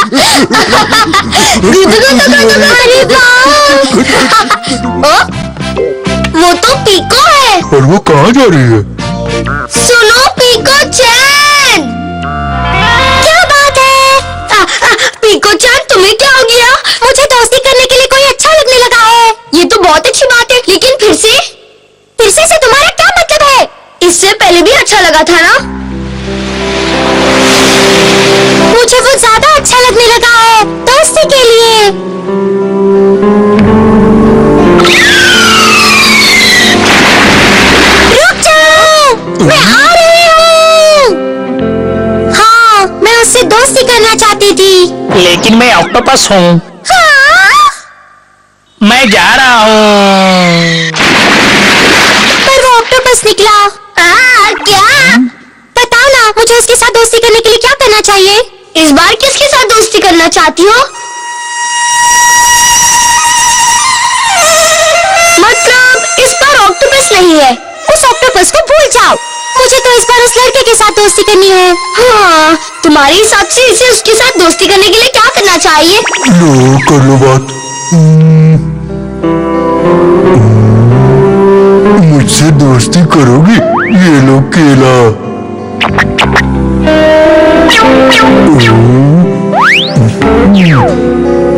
वो तो पीको है। और वो कहाँ जा रही है? सुनो पीको चैन, क्या बात है? पीको चैन, तुम्हें क्या हो गया? मुझे दोस्ती करने के लिए कोई अच्छा लगने लगा है। ये तो बहुत अच्छी बात है, लेकिन फिर से तुम्हारा क्या मतलब है? इससे पहले भी अच्छा लगा था ना? मुझे वो ज्यादा अच्छा लगने लगा है दोस्ती के लिए। रुक जाओ, मैं आ रही हूँ। हाँ, मैं उससे दोस्ती करना चाहती थी। लेकिन मैं ऑक्टोपस हूँ। हाँ? मैं जा रहा हूँ। पर वो ऑक्टोपस निकला। क्या? बताओ ना, मुझे उसके साथ दोस्ती करने के लिए क्या करना चाहिए? इस बार किसके साथ दोस्ती करना चाहती हो? मतलब इस बार ऑक्टोपस नहीं है। उस ऑक्टोपस को भूल जाओ। मुझे तो इस बार उस लड़के के साथ दोस्ती करनी है। हाँ, तुम्हारे हिसाब से इसे उसके साथ दोस्ती करने के लिए क्या करना चाहिए? लो, कर लो बात। मुझसे दोस्ती करोगी? ये लो केला।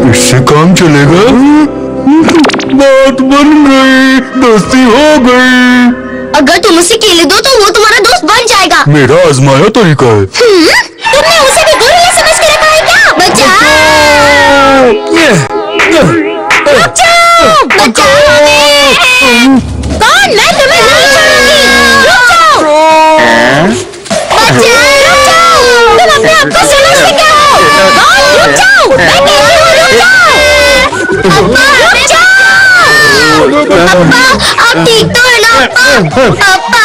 इससे काम चलेगा? बात बन गई, दोस्ती हो गई। अगर तुम उसे केले दो तो वो तुम्हारा दोस्त बन जाएगा। मेरा आजमाया तरीका है। तुमने उसे भी गोरिल्ला समझ के रखा है क्या? बचाओ! बचाओ! बचाओ हमें! कौन? मैं तुम्हें नहीं छोड़ूंगी। रुक जाओ! बचाओ! रुक जाओ! तुम अपने आप को समझते क्या हो? कौन? रुक जाओ! मैं कह रही हूँ रुक जाओ! अब्बा, रुक जाओ! अब्बा, आप ठीक तो है ना अब्बा? अब्बा!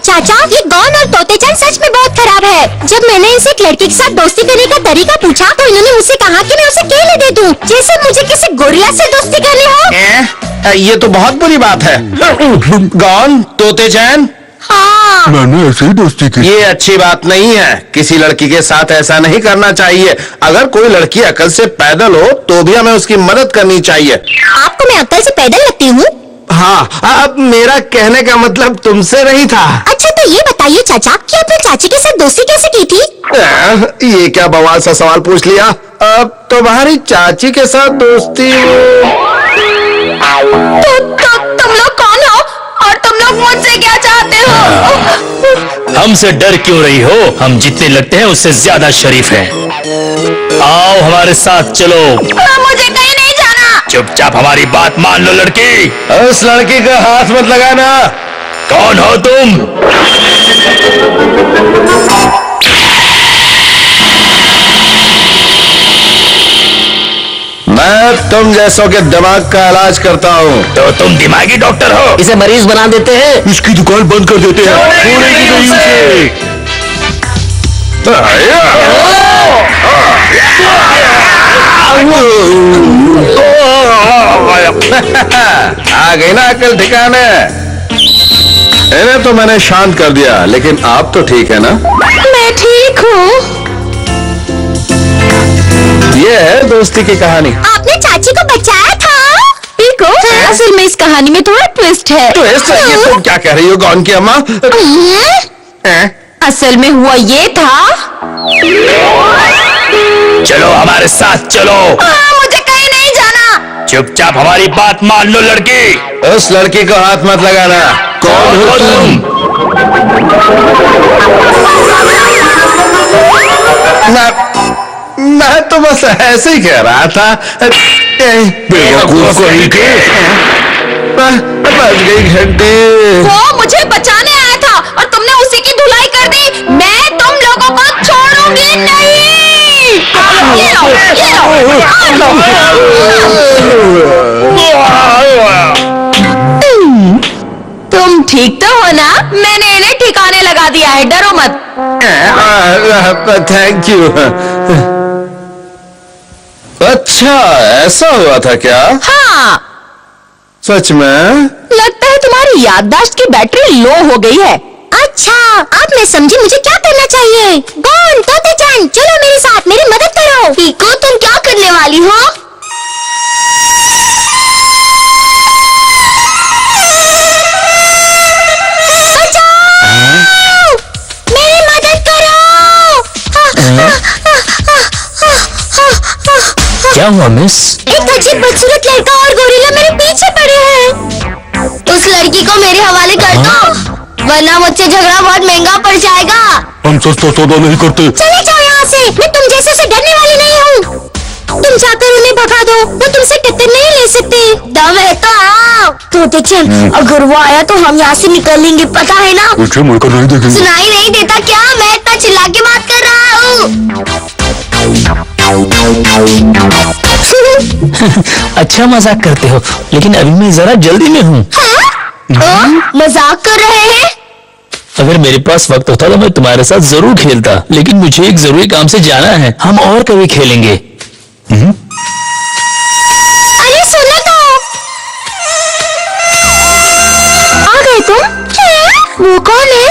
चाचा, ये गौन और तोतेचान सच में बहुत खराब है। जब मैंने इनसे एक लड़के के साथ दोस्ती करने का तरीका पूछा तो इन्होंने मुझसे कहा कि मैं उसे केले दे दूं, जैसे मुझे किसी गोरिल्ला से दोस्ती करनी हो। ये तो बहुत बुरी बात है। गौन, तोतेचान, हाँ। मैंने ऐसे ही दोस्ती की। ये अच्छी बात नहीं है। किसी लड़की के साथ ऐसा नहीं करना चाहिए। अगर कोई लड़की अकल से पैदल हो तो भी हमें उसकी मदद करनी चाहिए। आपको मैं अकल से पैदल लगती हूँ? हाँ, अब मेरा कहने का मतलब तुमसे नहीं था। अच्छा, तो ये बताइए चाचा कि आपने चाची के साथ दोस्ती कैसे की थी? ये क्या बवाल सा सवाल पूछ लिया। अब तुम्हारी चाची के साथ दोस्ती तो तुम लोग कौन हो और तुम लोग मुझसे क्या चाहते हो? हमसे डर क्यों रही हो? हम जितने लगते हैं उससे ज्यादा शरीफ हैं। आओ हमारे साथ चलो। मुझे कहीं नहीं जाना। चुपचाप हमारी बात मान लो लड़की। उस लड़की का हाथ मत लगाना। कौन हो तुम? मैं तुम जैसों के दिमाग का इलाज करता हूँ। तो तुम दिमागी डॉक्टर हो? इसे मरीज बना देते हैं। इसकी दुकान बंद कर देते हैं। छोड़ेगी नहीं उसे। आ गई ना अकल ठिकाने। इन्हें तो मैंने शांत कर दिया, लेकिन आप तो ठीक है ना? मैं ठीक हूँ। ये है दोस्ती की कहानी। आपने चाची को बचाया था? पीको, असल में इस कहानी में थोड़ा ट्विस्ट है। तो इस तरह ये तुम क्या कह रही हो गौन की अम्मा? असल में हुआ ये था। चलो हमारे साथ चलो। मुझे कहीं नहीं जाना। चुपचाप हमारी बात मान लो लड़की। उस लड़की को हाथ मत लगाना। कौन हो तुम? मैं तो बस ऐसे ही कह रहा था। बेवकूफ कहीं के। बज गई घंटी। वो मुझे बचाने आया था और तुमने उसी की धुलाई कर दी। मैं तुम लोगों को छोड़ूंगी नहीं। ये लो, ये लो। तुम ठीक तो हो ना? मैंने इन्हें ठिकाने लगा दिया है, डरो मत। Thank you. अच्छा, ऐसा हुआ था क्या? हाँ, सच में? लगता है तुम्हारी याददाश्त की बैटरी लो हो गई है। अच्छा, अब मैं समझी मुझे क्या करना चाहिए। कौन? तोते जान, चलो मेरे साथ, मेरी मदद करो। पीको, तुम क्या करने वाली हो? बचाओ! मेरी मदद करो। क्या हुआ मिस? एक अजीब बदसूरत लड़का और गोरिल्ला मेरे पीछे पड़े हैं। उस लड़की को मेरे हवाले कर दो, वरना मुझसे झगड़ा बहुत महंगा पड़ जाएगा। हम सस्ता सौदा नहीं करते। चले जाओ यहाँ से, मैं तुम जैसे से डरने वाली नहीं हूँ। तुम जाकर उन्हें भगा दो, वो तुमसे टक्कर नहीं ले सकते। दम है तो आओ। तोते चंद, अगर वो आया तो हम यहाँ से निकलेंगे, पता है ना? पीछे मुड़कर नहीं देखेंगे। सुनाई नहीं देता क्या? मैं इतना चिल्ला के बात कर रहा हूँ। अच्छा मजाक करते हो, लेकिन अभी मैं जरा जल्दी में हूँ। मजाक कर रहे हैं? अगर मेरे पास वक्त होता तो मैं तुम्हारे साथ जरूर खेलता, लेकिन मुझे एक जरूरी काम से जाना है। हम और कभी खेलेंगे। अरे सुनो तो, आ गए तुम? वो कौन है?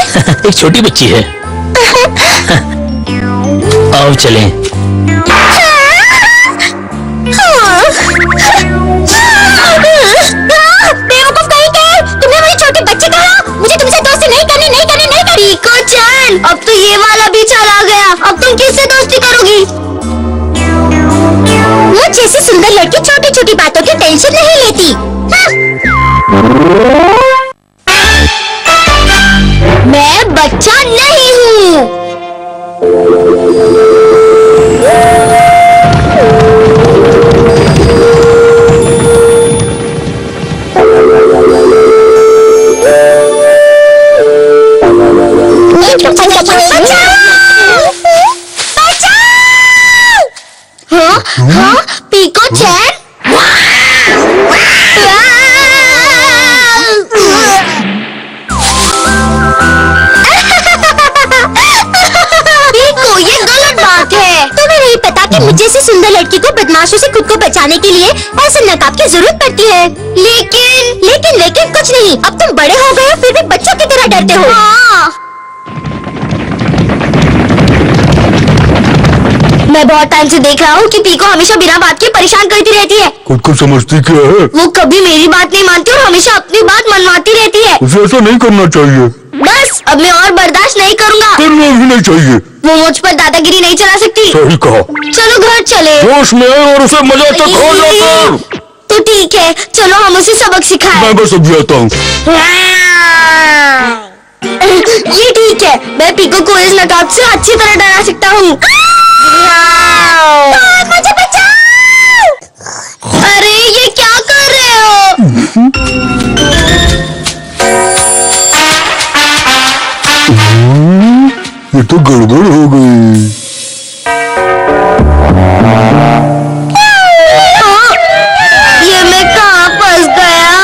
एक छोटी बच्ची है। आओ चलें। बेवकूफ कहीं के, तुमने मुझे छोटे बच्चे कहा। मुझे तुमसे दोस्ती नहीं करनी, नहीं करनी, नहीं करनी। पीको चैन, अब तो ये वाला भी चला गया। अब तुम किससे दोस्ती करोगी? मुझ जैसी सुंदर लड़की छोटी छोटी बातों की टेंशन नहीं लेती। मैं बच्चा नहीं हूँ। हाँ, पीको चैन। पीको, ये गलत बात है। तुम्हें नहीं पता कि मुझ जैसी सुंदर लड़की को बदमाशों से खुद को बचाने के लिए ऐसे नकाब की जरूरत पड़ती है। लेकिन कुछ नहीं। अब तुम बड़े हो गए हो, फिर भी बच्चों की तरह डरते हो। मैं बहुत टाइम से देख रहा हूँ कि पीको हमेशा बिना बात के परेशान करती रहती है। खुद को समझती क्या है? वो कभी मेरी बात नहीं मानती और हमेशा अपनी बात मनवाती रहती है। उसे ऐसा नहीं करना चाहिए। बस, अब मैं और बर्दाश्त नहीं करूँगा। करना भी नहीं चाहिए। वो मुझ पर दादागिरी नहीं चला सकती। सही कहा। चलो घर चले। जोश में और उसे मजा तक खो जाकर। तो ठीक है, चलो हम उसे सबक सिखाएं। मैं बस अभी आता हूँ। ये ठीक है, मैं पीको को इस नकाब से अच्छी तरह डरा सकता हूँ। मुझे बचाओ! अरे ये क्या कर रहे हो? ये तो गड़बड़ हो गई। ये मैं कहाँ फंस गया?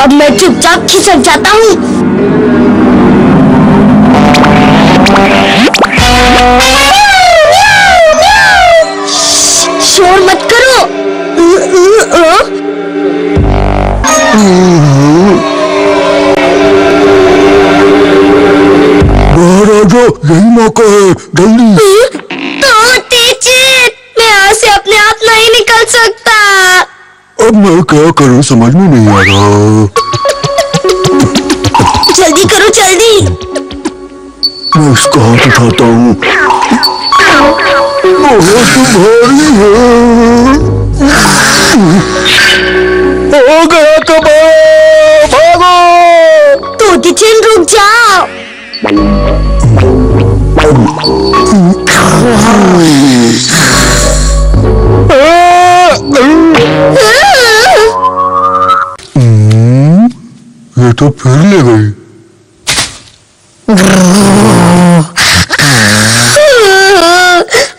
अब मैं चुपचाप खिसक जाता हूँ। शोर मत करो। बाहर आ जाओ, यही मौका है, जल्दी। मैं यहाँ से अपने आप नहीं निकल सकता। अब मैं क्या करूं, समझ में नहीं आ रहा। जल्दी करो, जल्दी। मैं इसका हाथ उठाता हूँ। बहुत भारी है। हो गया कबाब, भागो। तोते चैन, रुक जाओ। ये तो फिर ले गई।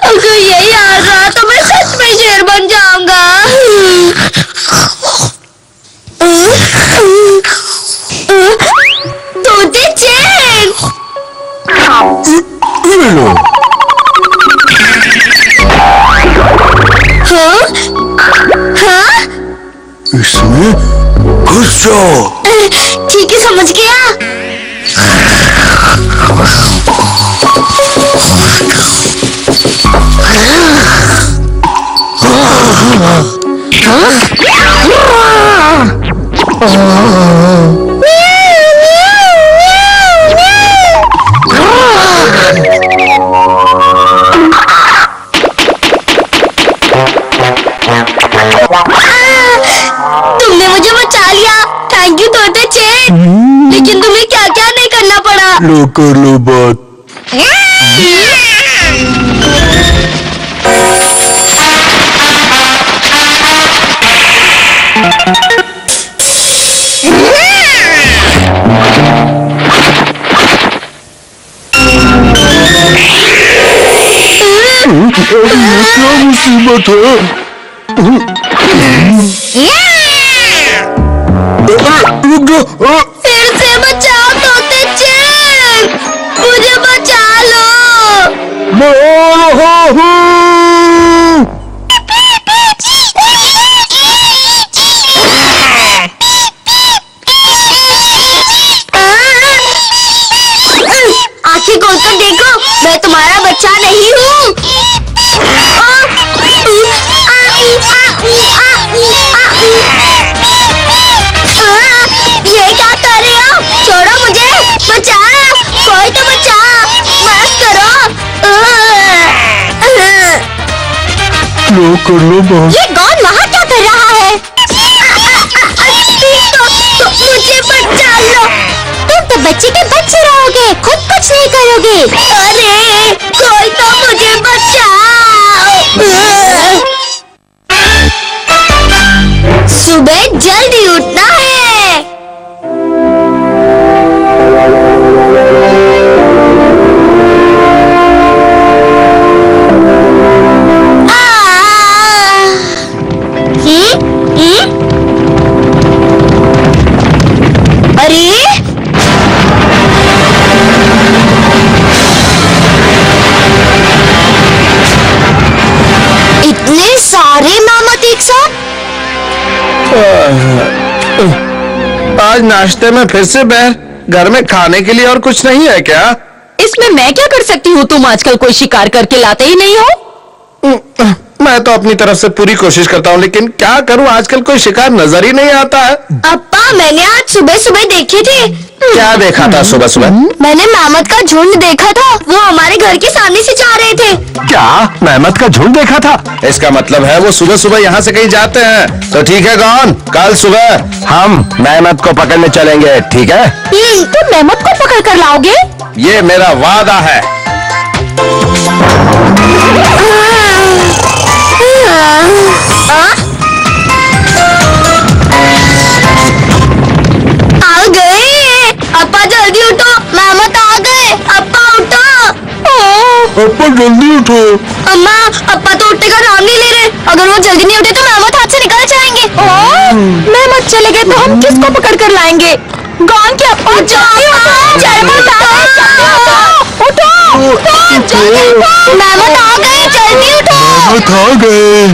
अगर यही हाल रहा तो मैं सच में शेर बन जाऊंगा। तोते चैन, ये लो। घुस जाओ। ठीक है, समझ गया। तुमने मुझे बचा लिया। थैंक यू तोते चेट। लेकिन तुम्हें क्या क्या नहीं करना पड़ा। लो कर लो बात। क्या मुसीबत है? रुक जाओ। फिर से बचाओ तोते चेट, मुझे बचा लो। मैं आ रहा हूँ। आंखें खोलकर देखो, मैं तुम्हारा बच्चा नहीं हूँ। ये क्या कर रहे हो? छोड़ो मुझे, बचा, कोई तो बचा, मत करो। लो कर लो बात। ये गॉन वहाँ क्या कर रहा है? तो मुझे बचा लो। तुम तो बच्चे के बच्चे रहोगे, खुद कुछ नहीं करोगे। अरे कोई तो मुझे बचाओ। सुबह जल्दी उठना है। अरे इतने सारे मामत एक साथ। आज नाश्ते में फिर से बैर। घर में खाने के लिए और कुछ नहीं है क्या? इसमें मैं क्या कर सकती हूँ? तुम आजकल कोई शिकार करके लाते ही नहीं हो। मैं तो अपनी तरफ से पूरी कोशिश करता हूँ, लेकिन क्या करूँ, आजकल कोई शिकार नजर ही नहीं आता है। अप्पा, मैंने आज सुबह सुबह देखे थे। क्या देखा था सुबह सुबह? मैंने मेहमत का झुंड देखा था। वो हमारे घर के सामने से जा रहे थे। क्या मेहमत का झुंड देखा था? इसका मतलब है वो सुबह सुबह यहाँ से कहीं जाते हैं। तो ठीक है गॉन, कल सुबह हम मेहमत को पकड़ने चलेंगे, ठीक है? तुम मेहमत को पकड़ कर लाओगे? ये मेरा वादा है। आ गए। अप्पा जल्दी उठो, मेहमत आ गए। अप्पा उठो। अप्पा जल्दी उठो। अम्मा, अप्पा तो उठने का नाम नहीं ले रहे। अगर वो जल्दी नहीं उठे तो मेहमत हाथ से निकल जाएंगे। मेहमत चले गए तो हम किसको पकड़ कर लाएंगे? गॉन के अप्पा जल्दी उठो, मेहमत आ गए, जल्दी उठो। मेहमत आ गए।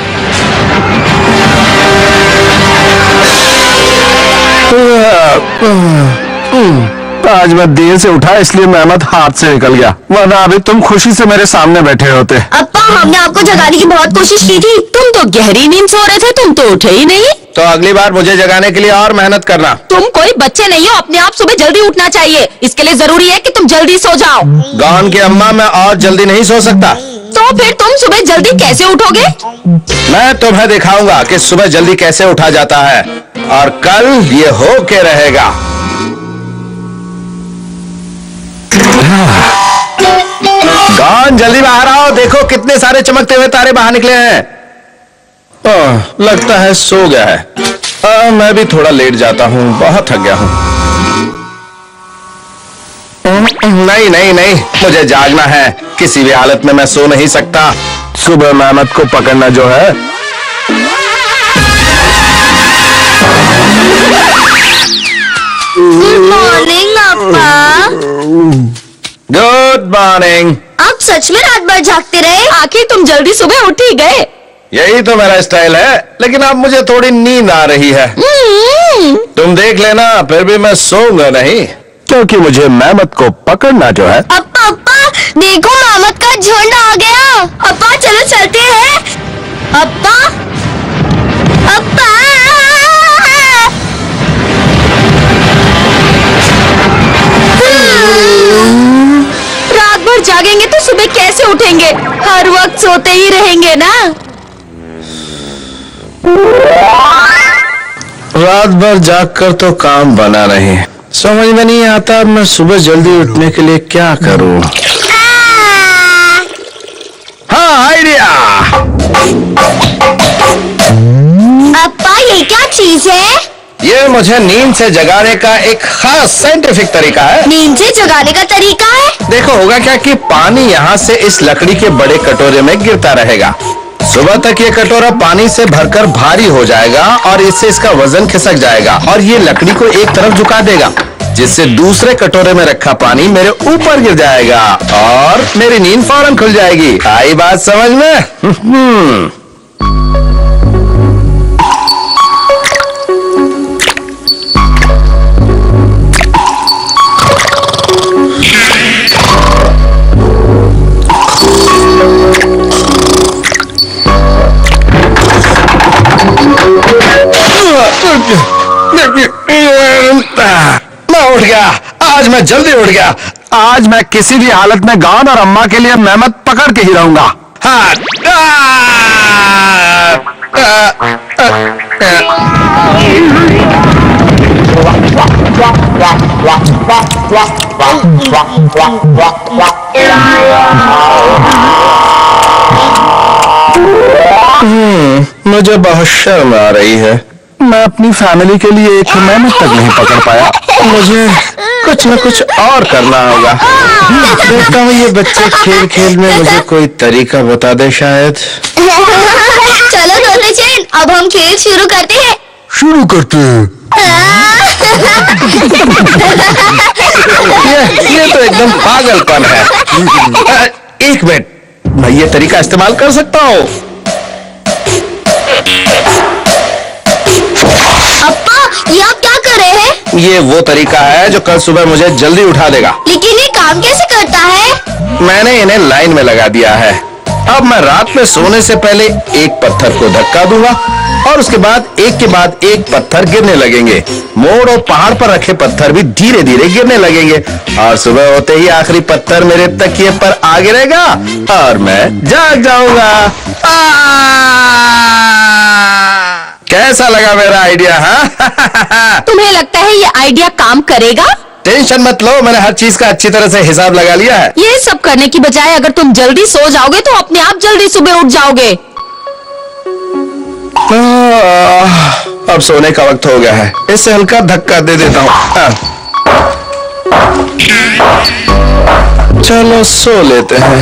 आज मैं देर से उठा इसलिए मेहमत हाथ से निकल गया, वरना अभी तुम खुशी से मेरे सामने बैठे होते। अप्पा, हमने आपको जगाने की बहुत कोशिश की थी। तुम तो गहरी नींद सो रहे थे, तुम तो उठे ही नहीं। तो अगली बार मुझे जगाने के लिए और मेहनत करना। तुम कोई बच्चे नहीं हो, अपने आप सुबह जल्दी उठना चाहिए। इसके लिए जरूरी है कि तुम जल्दी सो जाओ। गॉन की अम्मा, मैं और जल्दी नहीं सो सकता। तो फिर तुम सुबह जल्दी कैसे उठोगे? मैं तुम्हें दिखाऊंगा कि सुबह जल्दी कैसे उठा जाता है, और कल ये हो के रहेगा। गॉन, जल्दी बाहर आओ, देखो कितने सारे चमकते हुए तारे बाहर निकले हैं। लगता है सो गया है। मैं भी थोड़ा लेट जाता हूँ, बहुत थक गया हूँ। नहीं नहीं नहीं, मुझे जागना है। किसी भी हालत में मैं सो नहीं सकता। सुबह मेहमत को पकड़ना जो है। गुड मॉर्निंग अप्पा। Good morning. आप सच में रात भर जागते रहे? आखिर तुम जल्दी सुबह उठ ही गए। यही तो मेरा स्टाइल है, लेकिन अब मुझे थोड़ी नींद आ रही है। तुम देख लेना, फिर भी मैं सोऊंगा नहीं, क्योंकि मुझे मेहमत को पकड़ना जो है। अप्पा अप्पा देखो, मेहमत का झुंड आ गया। अप्पा चलो चलते हैं। अप्पा अप्पा रात भर जागेंगे तो सुबह कैसे उठेंगे? हर वक्त सोते ही रहेंगे ना। रात भर जागकर तो काम बना नहीं, समझ में नहीं आता अब मैं सुबह जल्दी उठने के लिए क्या करूं। हाँ, आइडिया। अप्पा ये क्या चीज है? ये मुझे नींद से जगाने का एक खास साइंटिफिक तरीका है। नींद से जगाने का तरीका है? देखो होगा क्या कि पानी यहाँ से इस लकड़ी के बड़े कटोरे में गिरता रहेगा। सुबह तक ये कटोरा पानी से भरकर भारी हो जाएगा और इससे इसका वजन खिसक जाएगा और ये लकड़ी को एक तरफ झुका देगा, जिससे दूसरे कटोरे में रखा पानी मेरे ऊपर गिर जाएगा और मेरी नींद फौरन खुल जाएगी। आई बात समझ में? मैं उठ गया, आज मैं जल्दी उठ गया। आज मैं किसी भी हालत में गान और अम्मा के लिए मेहमत पकड़ के ही रहूंगा। हाँ। मुझे बहुत शर्म आ रही है, मैं अपनी फैमिली के लिए एक मेहनत तक नहीं पकड़ पाया। मुझे कुछ न कुछ और करना होगा। देखता हूँ ये बच्चे खेल खेल में मुझे कोई तरीका बता दे शायद। चलो तोते चैन, अब हम खेल शुरू करते हैं। शुरू करते हैं। ये तो एकदम पागलपन है। एक मिनट, मैं ये तरीका इस्तेमाल कर सकता हूँ। अप्पा ये आप क्या कर रहे हैं? ये वो तरीका है जो कल सुबह मुझे जल्दी उठा देगा। लेकिन ये काम कैसे करता है? मैंने इन्हें लाइन में लगा दिया है। अब मैं रात में सोने से पहले एक पत्थर को धक्का दूंगा और उसके बाद एक पत्थर गिरने लगेंगे। मोड़ और पहाड़ पर रखे पत्थर भी धीरे धीरे गिरने लगेंगे और सुबह होते ही आखिरी पत्थर मेरे तकिए पर आ गिरेगा और मैं जाग जाऊंगा। कैसा लगा मेरा आइडिया? हाँ? तुम्हें लगता है ये आइडिया काम करेगा? टेंशन मत लो, मैंने हर चीज का अच्छी तरह से हिसाब लगा लिया है। ये सब करने की बजाय अगर तुम जल्दी सो जाओगे तो अपने आप जल्दी सुबह उठ जाओगे। अब सोने का वक्त हो गया है, इससे हल्का धक्का दे देता हूँ। चलो सो लेते हैं।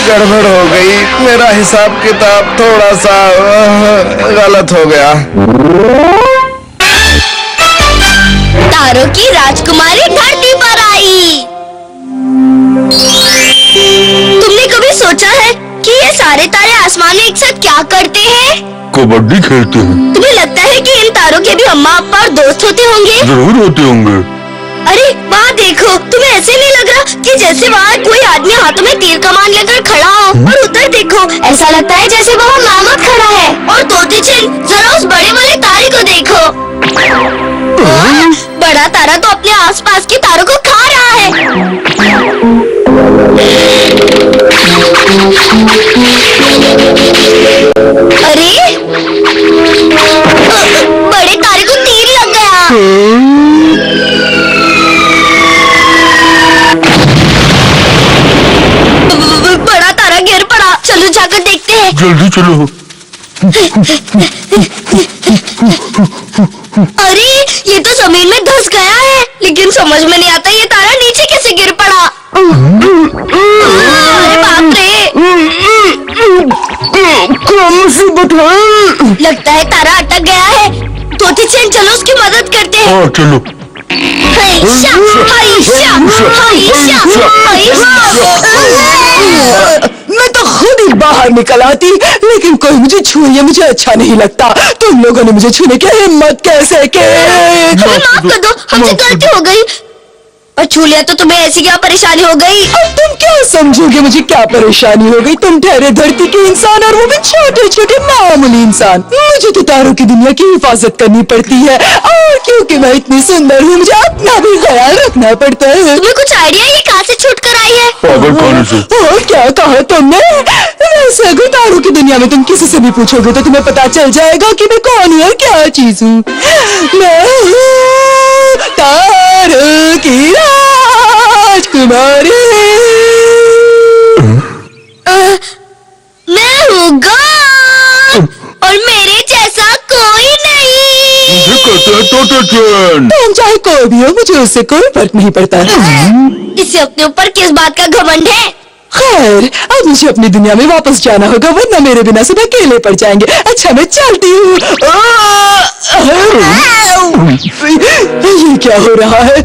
गड़बड़ हो गई, मेरा हिसाब किताब थोड़ा सा गलत हो गया। तारों की राजकुमारी धरती पर आई। तुमने कभी सोचा है कि ये सारे तारे आसमान में एक साथ क्या करते हैं? कबड्डी खेलते हैं। तुम्हें लगता है कि इन तारों के भी अम्मा अप्पा और दोस्त होते होंगे? जरूर होते होंगे। अरे वहाँ देखो, तुम्हें ऐसे नहीं लग रहा कि जैसे वहाँ कोई आदमी हाथों में तीर कमान लेकर खड़ा हो? और उधर देखो, ऐसा लगता है जैसे वहाँ मेहमत खड़ा है। और तोते चैन, जरा उस बड़े वाले तारे को देखो। बड़ा तारा तो अपने आसपास के तारों को खा रहा है। अरे बड़े तारे को तीर लग गया। बड़ा जल्दी चलो। अरे ये तो जमीन में धंस गया है, लेकिन समझ में नहीं आता ये तारा नीचे कैसे गिर पड़ा। अरे बाप रे, क्या मुसीबत है? लगता है तारा अटक गया है। तोते चैन, चलो उसकी मदद करते हैं। हाँ चलो। हाइशा, हाइशा, हाइशा, हाइशा। मैं तो खुद ही बाहर निकल आती, लेकिन कोई मुझे छुए, मुझे अच्छा नहीं लगता। तुम लोगों ने मुझे छूने की हिम्मत कैसे की? हमें माफ कर दो, हमसे गलती हो गई। और छू लिया तो तुम्हें ऐसी क्या परेशानी हो गई? अब तुम क्या समझोगे मुझे क्या परेशानी हो गई? तुम ठहरे धरती के इंसान और वो भी छोटे छोटे मामूली इंसान। मुझे तो तारों की दुनिया की हिफाजत करनी पड़ती है, और क्योंकि मैं इतनी सुंदर हूँ मुझे अपना भी ख्याल रखना पड़ता है। तुम्हें कुछ आइडिया ये कहाँ से छूट कर आई है? पागल खाने से। और क्या कहा तुमने? वैसे अगर तारों की दुनिया में तुम किसी से भी पूछोगे तो तुम्हें पता चल जाएगा कि मैं कौन हूँ और क्या चीज हूँ। मैं हूँ तारों की राजकुमारी। मैं हूँ गॉन, और मेरे जैसा कोई नहीं। मुझे कहते हैं तोते चैन। तुम चाहे कोई भी हो, मुझे उससे कोई फर्क नहीं पड़ता। इसे अपने ऊपर किस बात का घमंड है? खैर, अब मुझे अपनी दुनिया में वापस जाना होगा, वरना मेरे बिना सब अकेले पड़ जाएंगे। अच्छा मैं चलती हूँ। ये क्या हो रहा है?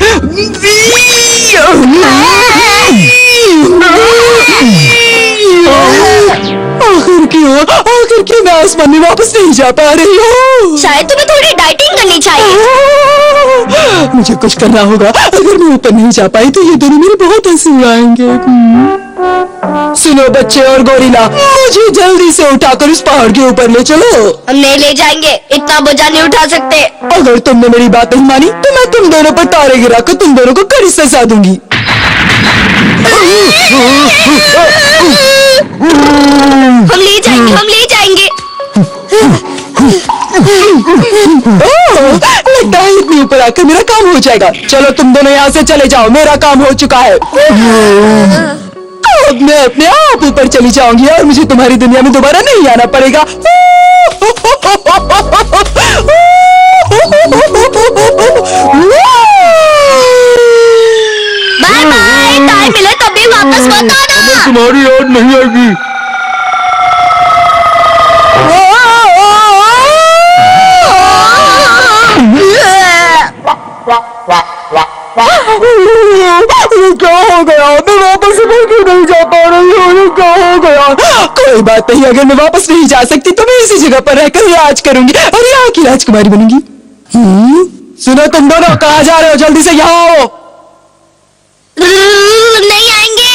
आखिर क्यों मैं आसमान में वापस नहीं जा पा रही हूँ? शायद तुम्हें थोड़ी डाइटिंग करनी चाहिए। मुझे कुछ करना होगा। अगर मैं ऊपर नहीं जा पाई तो ये दोनों मेरे बहुत हंसी उड़ाएंगे। सुनो बच्चे और गोरिल्ला, मुझे जल्दी से उठाकर इस पहाड़ के ऊपर ले चलो। हम नहीं ले जाएंगे, इतना बोझा नहीं उठा सकते। अगर तुमने मेरी बात नहीं मानी तो मैं तुम दोनों पर तारे गिराकर तुम दोनों को कड़ी सजा दूंगी। हम ले जाएंगे, हम ले जाएंगे। लगता है इतनी ऊपर आकर मेरा काम हो जाएगा। चलो तुम दोनों यहाँ से चले जाओ, मेरा काम हो चुका है। अब मैं अपने आप ऊपर चली जाऊंगी और मुझे तुम्हारी दुनिया में दोबारा नहीं आना पड़ेगा। बाय बाय, टाइम मिले तभी वापस मत आना। तुम्हारी याद नहीं आएगी। क्या हो गया? मैं वापस क्यों नहीं जा पा रही हूँ? क्या हो गया? कोई बात नहीं, अगर मैं वापस नहीं जा सकती तो मैं इसी जगह पर रहकर राज करूंगी और यहाँ की राजकुमारी बनूंगी। सुनो तुम दोनों, कहाँ जा रहे हो? जल्दी से यहाँ आओ। नहीं आएंगे।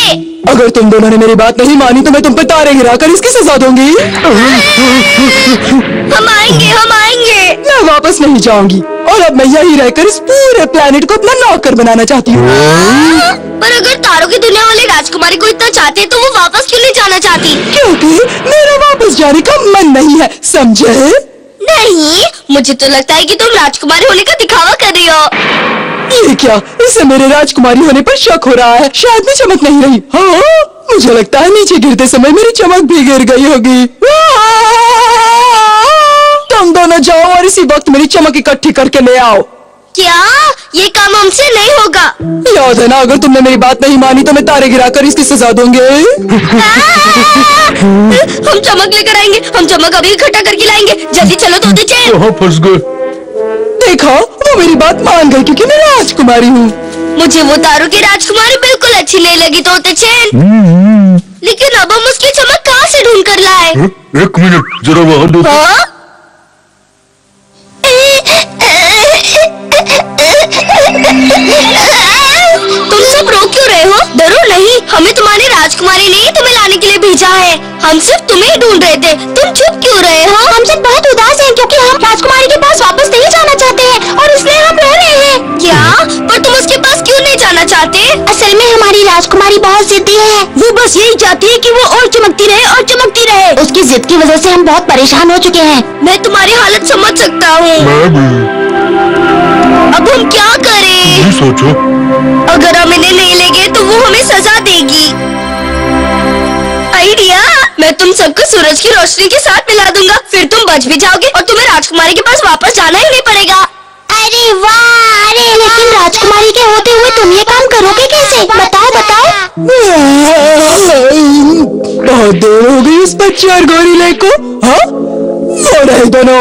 अगर तुम दोनों ने मेरी बात नहीं मानी तो मैं तुम पर तारे गिराकर इसकी सजा दूंगी। हम आएंगे, हम आएंगे। मैं वापस नहीं जाऊंगी और अब मैं यही रहकर इस पूरे प्लेनेट को अपना नौकर बनाना चाहती हूँ। पर अगर तारों की दुनिया वाले राजकुमारी को इतना चाहते तो वो वापस क्यों नहीं जाना चाहती? क्योंकि मेरा वापस जाने का मन नहीं है, समझे? नहीं, मुझे तो लगता है कि तुम राजकुमारी होने का दिखावा कर रही हो। ये क्या? इसे मेरे राजकुमारी होने पर शक हो रहा है। शायद मैं चमक नहीं रही। हाँ, मुझे लगता है नीचे गिरते समय मेरी चमक भी गिर गई होगी। तुम दोनों जाओ और इसी वक्त मेरी चमक इकट्ठी करके ले आओ। क्या? ये काम हमसे नहीं होगा। याद है ना, अगर तुमने मेरी बात नहीं मानी तो मैं तारे गिराकर इसकी सजा दूंगी। हम चमक लेकर आएंगे, हम चमक अभी इकट्ठा करके लाएंगे। जल्दी चलो तोते चैन। कहाँ फंस गए? देखो, वो मेरी बात मान गई क्योंकि मैं राजकुमारी हूँ। मुझे वो तारों की राजकुमारी बिल्कुल अच्छी नहीं लगी तोते चैन। लेकिन अब हम उसकी चमक कहाँ से ढूंढ कर लाए? एक मिनट, जरा वहाँ दो। हाँ? तुम सब रो क्यों रहे हो? डरो नहीं, हमें तुम्हारी राजकुमारी ने तुम्हें लाने के लिए भेजा है। हम सिर्फ तुम्हें ढूंढ रहे थे। तुम चुप क्यों रहे हो? हम सब बहुत उदास हैं क्योंकि हम राजकुमारी के पास वापस नहीं जाना चाहते हैं और इसलिए हम रो रहे हैं। क्या? पर तुम उसके पास क्यों नहीं जाना चाहते? असल में हमारी राजकुमारी बहुत जिद्दी है। वो बस यही चाहती है कि वो और चमकती रहे और चमकती रहे। उसकी जिद की वजह से हम बहुत परेशान हो चुके हैं। मैं तुम्हारी हालत समझ सकता हूँ। मैं भी। अब हम क्या करें? ये सोचो। अगर हम इन्हें नहीं लेंगे तो वो हमें सजा देगी। आइडिया, मैं मैं तुम सबको सूरज की रोशनी के साथ मिला दूंगा, फिर तुम बच भी जाओगे और तुम्हें राजकुमारी के पास वापस जाना ही नहीं पड़ेगा। अरे वाह, अरे लेकिन राजकुमारी के होते हुए तुम ये काम करोगे कैसे? बताओ बताओ। बहुत देर हो गई इस बच्चे और गोरिल्ले को। हाँ, वो नहीं दोनों।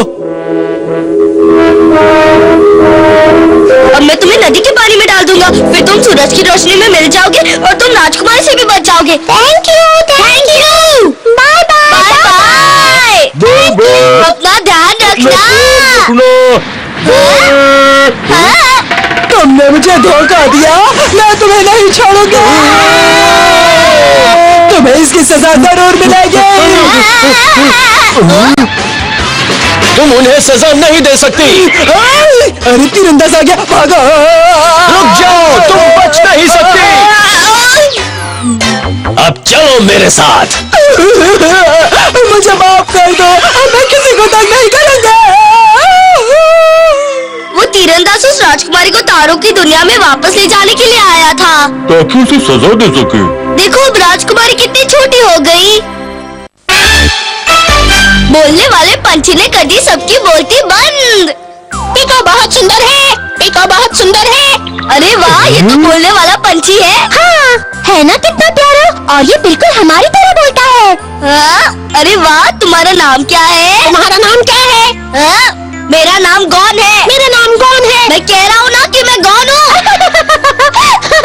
अब मैं तुम्हें नदी के पानी में डाल दूंगा, फिर तुम सूरज की रोशनी में मिल जाओगे और तुम राजकुमारी से भी बच जाओगे। Thank you, thank you. Bye bye. Bye bye. अपना ध्यान रखना। तुमने मुझे धोखा दिया, मैं तुम्हें नहीं छोड़ूंगा। तुम्हें इसकी सजा जरूर मिलेगी। तुम उन्हें सजा नहीं दे सकती। अरे तीरंदाज आ गया, भागो। रुक जाओ, तुम बच नहीं सकती। अब चलो मेरे साथ। मुझे माफ कर दो, मैं किसी को तंग नहीं करूंगा। वो तीरंदाज उस राजकुमारी को तारों की दुनिया में वापस ले जाने के लिए आया था, ताकि उसे सजा दे सके। देखो अब राजकुमारी कितनी छोटी हो गई। बोलने वाले पंछी ने कर दी सबकी बोलती बंद। पिको बहुत सुंदर है, पिको बहुत सुंदर है। अरे वाह, ये तो बोलने वाला पंछी है। हाँ, है ना कितना प्यारा, और ये बिल्कुल हमारी तरह बोलता है। हाँ? अरे वाह, तुम्हारा नाम क्या है? तुम्हारा नाम क्या है? हाँ? मेरा नाम गौन है। मेरा नाम कौन है? मैं कह रहा हूँ ना कि मैं गौन हूँ।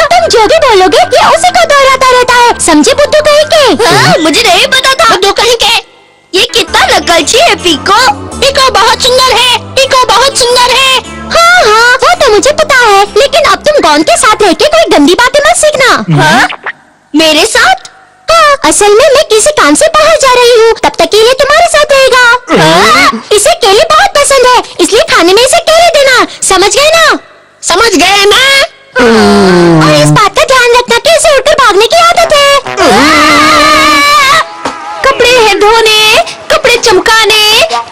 तुम जो भी बोलोगे ये उसी को दोहराता रहता है, समझे बुद्धू कहीं के? हाँ? मुझे नहीं पता था। बुद्धू कहीं के? ये कितना नकलची है पीको। पिको बहुत सुंदर है, पिको बहुत सुंदर है। हाँ हाँ, वो तो मुझे पता है, लेकिन अब तुम गौन के साथ रह के कोई गंदी बातें मत सीखना। हाँ? मेरे साथ? हाँ, असल में मैं किसी काम से बाहर जा रही हूँ, तब तक के लिए तुम्हारे साथ रहेगा। हाँ, इसे केले बहुत पसंद है, इसलिए खाने में इसे केले देना, समझ गए ना? समझ गए ना? और इस बात का ध्यान रखना कि इसे उठकर भागने की आदत है। कपड़े हैं धोने, कपड़े चमकाने,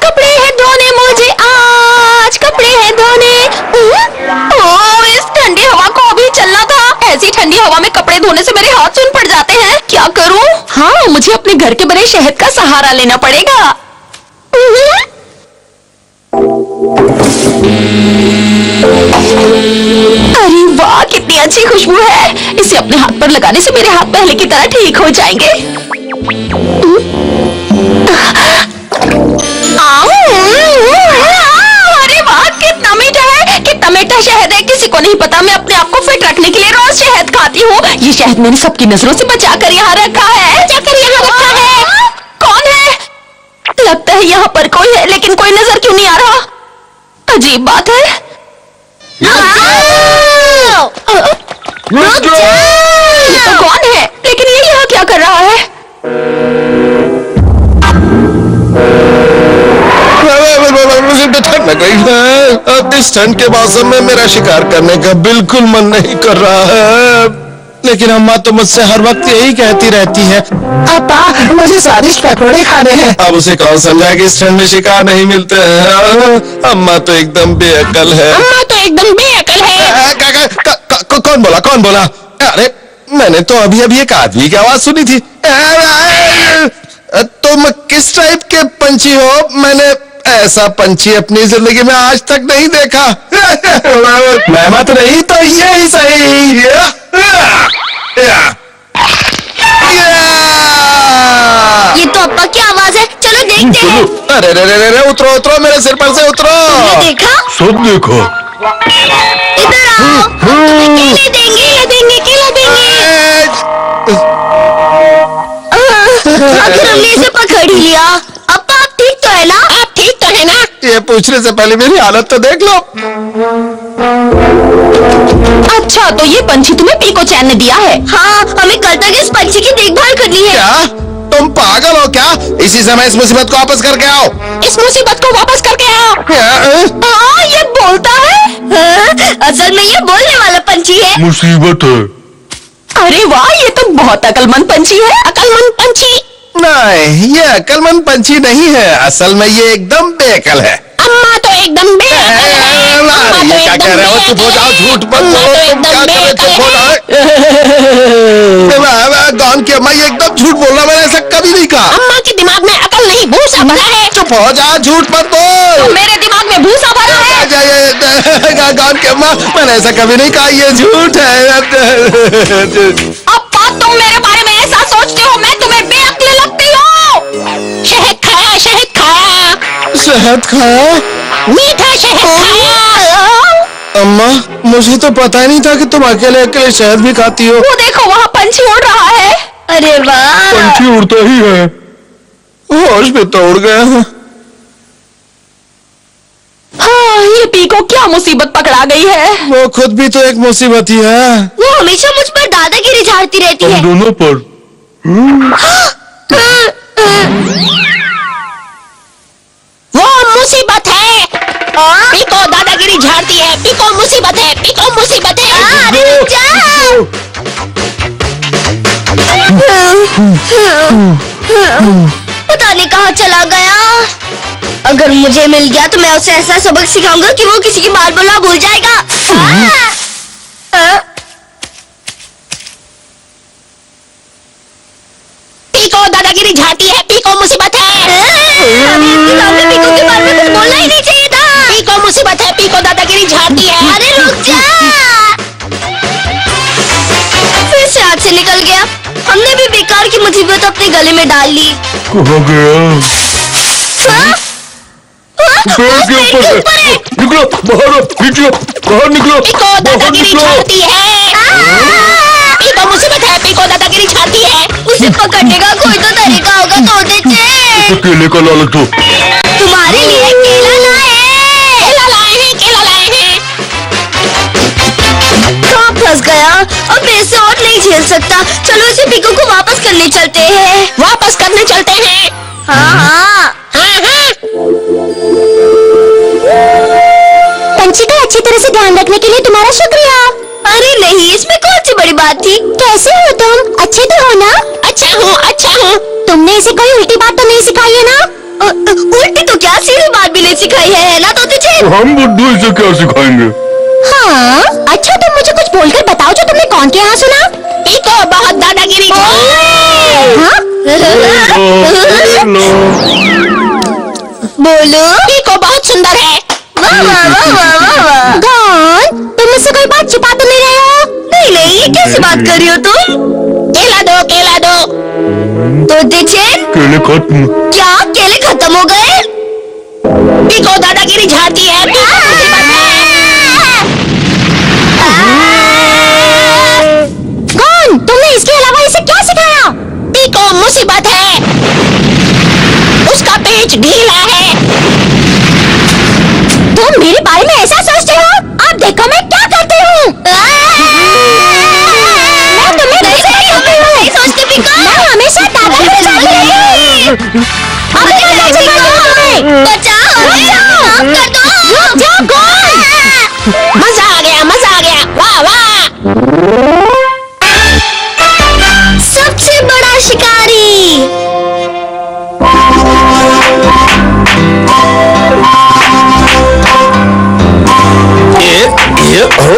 कपड़े हैं धोने मुझे आज, कपड़े हैं धोने। ओह, इस ठंडी हवा को अभी चलना था। ऐसी ठंडी हवा में कपड़े धोने से मेरे हाथ सुन पड़ जाते हैं। क्या करूं? हाँ, मुझे अपने घर के बने शहद का सहारा लेना पड़ेगा। अरे वाह, कितनी अच्छी खुशबू है। इसे अपने हाथ पर लगाने से मेरे हाथ पहले की तरह ठीक हो जाएंगे। अरे वाह, कितना मीठा है, कितना मीठा शहद है। किसी को नहीं पता मैं अपने आप को फिट रखने के लिए रोज शहद खाती हूँ। ये शहद मैंने सबकी नजरों से बचाकर यहाँ रखा है। कौन है? लगता है यहाँ पर कोई है, लेकिन कोई नजर क्यों नहीं आ रहा? अजीब बात है। ये तो कौन है, लेकिन ये यहाँ क्या कर रहा है? मुझे तो ठंड लग रही है। अब इस ठंड के मौसम में मेरा शिकार करने का बिल्कुल मन नहीं कर रहा है, लेकिन अम्मा तो मुझसे हर वक्त यही कहती रहती है, पापा मुझे स्वादिष्ट पकौड़े खाने हैं। अब उसे कौन समझाए कि इस ठंड में शिकार नहीं मिलते हैं। अम्मा तो एकदम बेअकल है। अम्मा तो एकदम बेअकल है। कौन बोला, कौन बोला? अरे मैंने तो अभी अभी एक आदमी की आवाज सुनी थी। तुम किस टाइप के पंछी हो? मैंने ऐसा पंछी अपनी जिंदगी में आज तक नहीं देखा। मैं मत नहीं तो यही सही। ये तो अप्पा की आवाज है, चलो देखते हैं। अरे रे रे रे रे, उतरो उतरो, मेरे सिर पर से उतरो। तुमने देखा? सब देखो। इधर आओ, हम तुम्हें केले देंगे, केले देंगे। आखिर हमने इसे पकड़ ही लिया। अप्पा आप ठीक तो है ना? आप ठीक तो है ना? ये पूछने से पहले मेरी हालत तो देख लो। अच्छा, तो ये पंछी तुम्हें पीको चैन ने दिया है? हाँ, हमें कल तक इस पंछी की देखभाल करनी है। क्या तुम पागल हो क्या? इसी समय इस मुसीबत को वापस करके आओ। इस मुसीबत को वापस करके आओ। हाँ, ये बोलता है। हाँ, असल में ये बोलने वाला पंछी है। मुसीबत है। अरे वाह, ये तो बहुत अकलमंद पंछी है। अकलमंद पंछी? नहीं, ये अकलमंद पंछी नहीं है, असल में ये एकदम बेअकल है। अम्मा तो एकदम बेअकल है। ये क्या कह रहे हो? चुप हो जाओ, झूठ मत बोलो। तुम क्या कर रहे हो? चुप हो जाओ। गॉन की अम्मा, ये एकदम झूठ बोल रहा, मैंने ऐसा कभी नहीं कहा। अम्मा के दिमाग में अकल नहीं, भूसा भरा है। चुप हो जा, झूठ मत बोल। मेरे दिमाग में भूसा भरा है। गॉन की अम्मा, मैंने ऐसा कभी नहीं कहा, ये झूठ है। अब्बा, तुम मेरे बारे में ऐसा सोचते हो, मैं तुम्हें बेअक्ल लगती हूँ। शहद खाया, शहद खाया, शहद खाया? मीठा शहद खाया। अम्मा, मुझे तो पता ही नहीं था कि तुम अकेले अकेले शहद भी खाती हो। वो देखो, वहाँ पंछी उड़ रहा है। अरे वाह, पंछी उड़ता ही है। होश भी तो उड़ गया। हाँ, ये पी को क्या मुसीबत पकड़ा गई है। वो खुद भी तो एक मुसीबत ही है। वो हमेशा मुझ पर दादागिरी झाड़ती रहती हम है। दोनों पर। वो मुसीबत है। पीको दादागिरी झाड़ती है, पीको मुसीबत है, पीको मुसीबत है। अरे रुक जाओ। पता नहीं कहाँ चला गया। अगर मुझे मिल गया तो मैं उसे ऐसा सबक सिखाऊंगा कि वो किसी की बात बोलना भूल जाएगा। पीको दादागिरी झाड़ती है, पीको मुसीबत है। अभी इसके सामने पीको के बारे में कुछ बोलना ही नहीं चाहिए था। पीको मुसीबत है, पीको दादागिरी झाड़ती है। अरे रुक जा। फिर से हाथ से निकल गया। हमने भी बेकार की मुसीबत अपने गले में डाल ली। कहाँ गया? हाँ? हाँ? पेड़ के पेड़ के ऊपर है। ऊपर है। निकलो बाहर, निकलो बाहर, निकलो पीको बाहर, दादागिरी निकलो। झाड़ती है। पीको मुसीबत है, पीको दादागिरी झाड़ती है। उसे पकड़ने का कोई तो तरीका होगा तोते चेन। इसे केले का लालच दो। तुम्हारे लिए केला लाए। केला लाए हैं, केला लाए हैं। कहाँ फंस गया? अब मैं इसे और नहीं झेल सकता। चलो इसे पीको को वापस करने चलते हैं। वापस करने चलते हैं। हाँ हाँ। पंछी का अच्छी तरह से ध्यान रखने के लिए तुम्हारा शुक्रिया। अरे नहीं, इसमें कौन सी बड़ी बात थी। कैसे हो तुम? अच्छे तो हो ना? अच्छा हूँ, अच्छा हूँ। तुमने इसे कोई उल्टी बात तो नहीं सिखाई है ना? उल्टी तो क्या, सीधी बात भी नहीं सिखाई है ना तोते चेन? हम बुद्धू इसे क्या सिखाएंगे? हाँ, अच्छा तुम मुझे कुछ बोलकर बताओ जो तुमने कौन के यहाँ सुना? पीको बहुत दादागिरी हाँ? बोलो। पीको बहुत सुंदर है। वाह वाह वाह वाह वाह वाह। कौन? तुम मुझसे कोई बात छुपा तो नहीं रहे हो? नहीं नहीं, ये कैसी बात कर रही हो तुम? केला दो, केला दो। तोते चेन, केले खत्म। क्या केले खत्म हो गए? पीको दादागिरी झाड़ती है, पीको मुसीबत है। कौन? तुमने इसके अलावा इसे क्या सिखाया? पीको मुसीबत है, उसका पेच ढीला है। तुम मेरे बारे में ऐसा सोचते हो? अब देखो मैं क्या करती हूँ। मैं तुम्हें नहीं सोचती पीको। मैं हमेशा दादागिरी झाड़ती हूँ। अब क्या हमें? बचाओ, बचाओ, कर दो। रुक जाओ, कौन? मजा आ गया, मजा आ गया। वाह वाह। सबसे बड़ा शिकारी। ये हो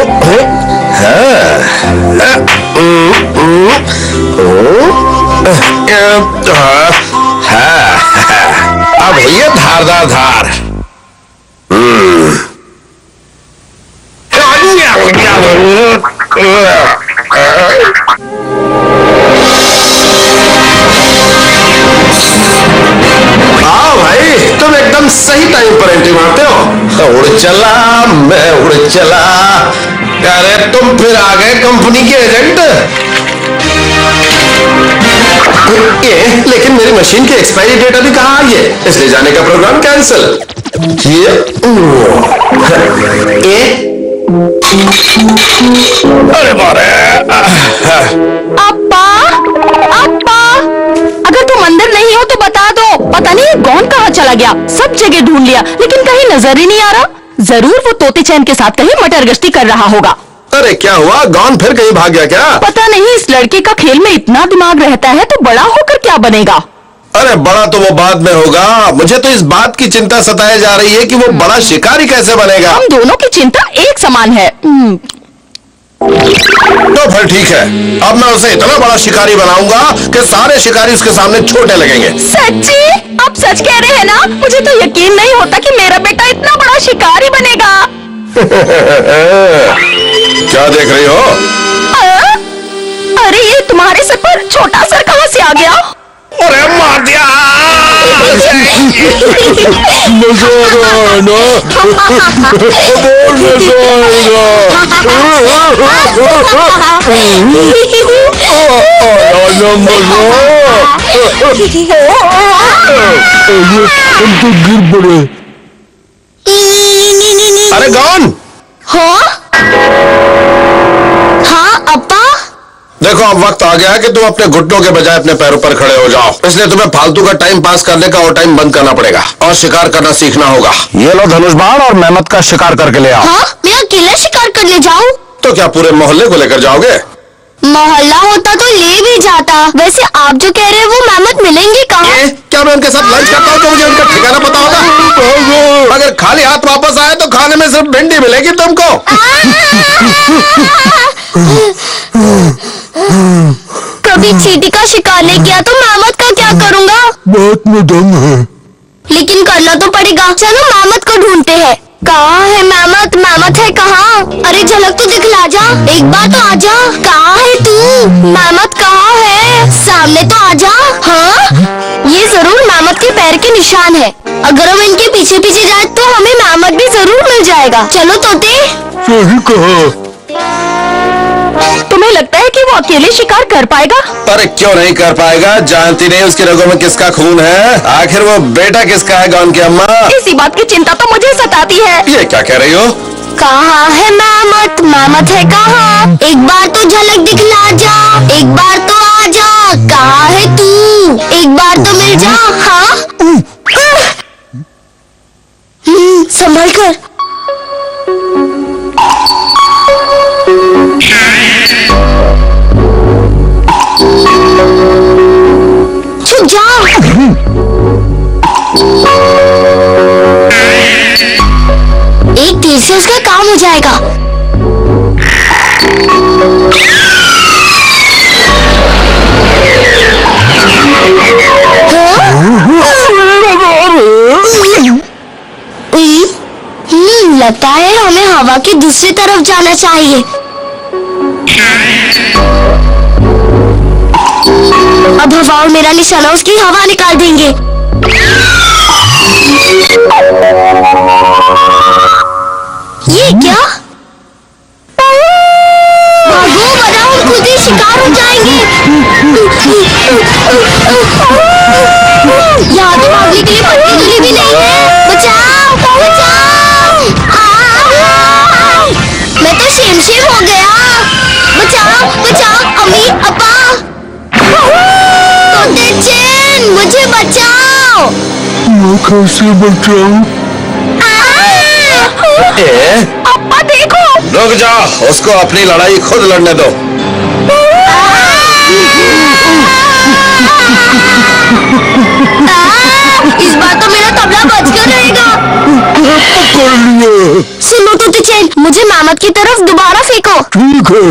अब ये धारदार धार। हाँ भाई, तुम एकदम सही टाइम पर एंट्री मारते हो। उड़ चला, मैं उड़ चला। अरे तुम फिर आ गए कंपनी के एजेंट। लेकिन मेरी मशीन की एक्सपायरी डेट अभी कहाँ आई है, इसलिए जाने का प्रोग्राम कैंसिल। अरे मारे। अब्बा, अब्बा, अगर तुम अंदर नहीं हो तो बता दो। पता नहीं ये कौन कहाँ चला गया। सब जगह ढूंढ लिया लेकिन कहीं नजर ही नहीं आ रहा। जरूर वो तोते चैन के साथ कहीं मटर गश्ती कर रहा होगा। अरे क्या हुआ, गॉन फिर कहीं भाग गया क्या? पता नहीं, इस लड़के का खेल में इतना दिमाग रहता है तो बड़ा होकर क्या बनेगा। अरे बड़ा तो वो बाद में होगा। मुझे तो इस बात की चिंता सताए जा रही है कि वो बड़ा शिकारी कैसे बनेगा। हम दोनों की चिंता एक समान है। तो फिर ठीक है, अब मैं उसे इतना बड़ा शिकारी बनाऊंगा कि सारे शिकारी उसके सामने छोटे लगेंगे। सच्ची? आप सच कह रहे हैं ना? मुझे तो यकीन नहीं होता कि मेरा बेटा इतना बड़ा शिकारी बनेगा। क्या देख रही हो? अरे ये तुम्हारे सर पर छोटा सर कहाँ से आ गया? अरे मार दिया। मजा आ रहा है ना? बहुत मजा आएगा। हम तो गिर पड़े। अरे गौन, हाँ हाँ अप्पा। देखो अब वक्त आ गया है कि तुम अपने घुटनों के बजाय अपने पैरों पर खड़े हो जाओ। इसलिए तुम्हें फालतू का टाइम पास करने का और टाइम बंद करना पड़ेगा और शिकार करना सीखना होगा। ये लो धनुष बाण और मेहमत का शिकार करके ले आओ। हाँ मैं अकेला शिकार करने जाऊँ? तो क्या पूरे मोहल्ले को लेकर जाओगे? मोहल्ला होता तो ले भी जाता। वैसे आप जो कह रहे हैं वो मेहमत मिलेंगे कहाँ? क्या मैं उनके साथ लंच करता हूँ तो मुझे उनका ठिकाना पता होगा? अगर खाली हाथ वापस आए तो खाने में सिर्फ भिंडी मिलेगी तुमको। कभी चींटी का शिकार नहीं किया तो मेहमत का क्या करूँगा? बहुत में दम है। लेकिन करना तो पड़ेगा। चलो मेहमत को ढूंढते हैं। कहाँ है मेहमत? मेहमत है कहाँ? अरे झलक तो दिखला जा, एक बार तो आजा। कहाँ है तू? मेहमत कहाँ है? सामने तो आजा। हाँ ये जरूर मेहमत के पैर के निशान है। अगर हम इनके पीछे पीछे जाए तो हमें मेहमत भी जरूर मिल जाएगा। चलो तोते। सही कहा। तुम्हें लगता है कि वो अकेले शिकार कर पाएगा? अरे क्यों नहीं कर पाएगा? जानती नहीं उसकी रगों में किसका खून है? आखिर वो बेटा किसका है गौन की अम्मा? इसी बात की चिंता तो मुझे सताती है। ये क्या कह रही हो? कहाँ है मेहमत? मेहमत है कहाँ? एक बार तो झलक दिखला जा, एक बार तो आजा। कहाँ है तू? एक बार तो मिल जा। हाँ संभल कर। छुप जाओ। एक तीर से उसका काम हो जाएगा। लगता है हमें हवा की दूसरी तरफ जाना चाहिए। अब हवा और मेरा निशाना उसकी हवा निकाल देंगे। ये क्या? भागो वरना हम खुद ही शिकार हो जाएंगे। यहाँ तो भागने के लिए पट्टी गली भी नहीं है। बचाओ बचाओ। मैं तो शेम हो गया। बचाओ बचाओ अम्मी अप्पा। तोते चैन मुझे बचाओ। मैं कैसे बचाऊं? अप्पा देखो। रुक जाओ, उसको अपनी लड़ाई खुद लड़ने दो। इस बार तो मेरा तबला बजकर रहेगा। कर लिया। सुनो तोते चैन, मुझे मेहमत की तरफ दोबारा फेंको। ठीक है।